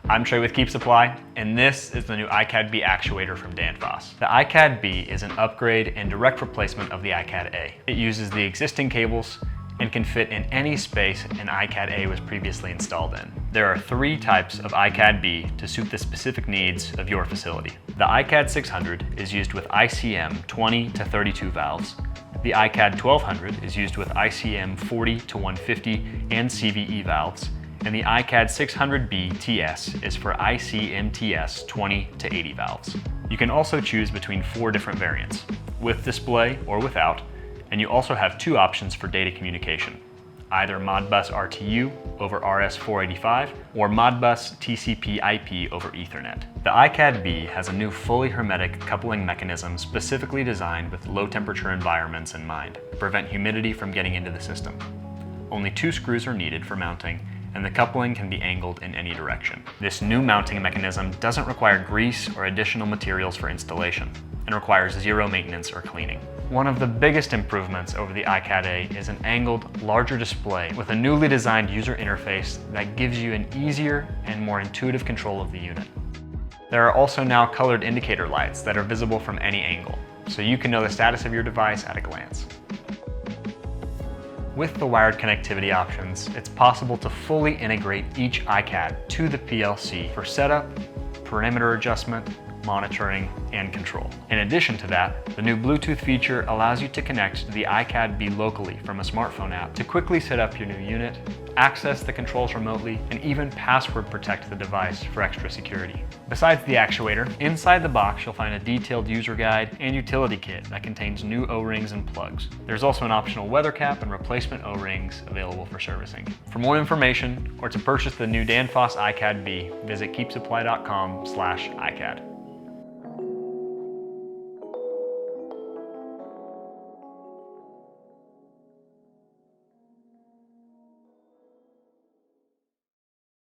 I'm Trey with Keep Supply, and this is the new ICAD B Actuator from Danfoss. The ICAD B is an upgrade and direct replacement of the ICAD A. It uses the existing cables and can fit in any space an ICAD A was previously installed in. There are 3 types of ICAD B to suit the specific needs of your facility. The ICAD 600 is used with ICM 20 to 32 valves. The ICAD 1200 is used with ICM 40 to 150 and CVE valves. And the ICAD 600B TS is for ICM-TS 20 to 80 valves. You can also choose between 4 different variants, with display or without, and you also have 2 options for data communication, either Modbus RTU over RS-485 or Modbus TCP IP over Ethernet. The ICAD B has a new fully hermetic coupling mechanism specifically designed with low temperature environments in mind to prevent humidity from getting into the system. Only 2 screws are needed for mounting, and the coupling can be angled in any direction. This new mounting mechanism doesn't require grease or additional materials for installation, and requires 0 maintenance or cleaning. One of the biggest improvements over the ICAD A is an angled, larger display with a newly designed user interface that gives you an easier and more intuitive control of the unit. There are also now colored indicator lights that are visible from any angle, so you can know the status of your device at a glance. With the wired connectivity options, it's possible to fully integrate each ICAD to the PLC for setup, perimeter adjustment, monitoring, and control. In addition to that, the new Bluetooth feature allows you to connect to the ICAD B locally from a smartphone app to quickly set up your new unit, access the controls remotely, and even password protect the device for extra security. Besides the actuator, inside the box you'll find a detailed user guide and utility kit that contains new O-rings and plugs. There's also an optional weather cap and replacement O-rings available for servicing. For more information or to purchase the new Danfoss ICAD B, visit keepsupply.com/ICAD.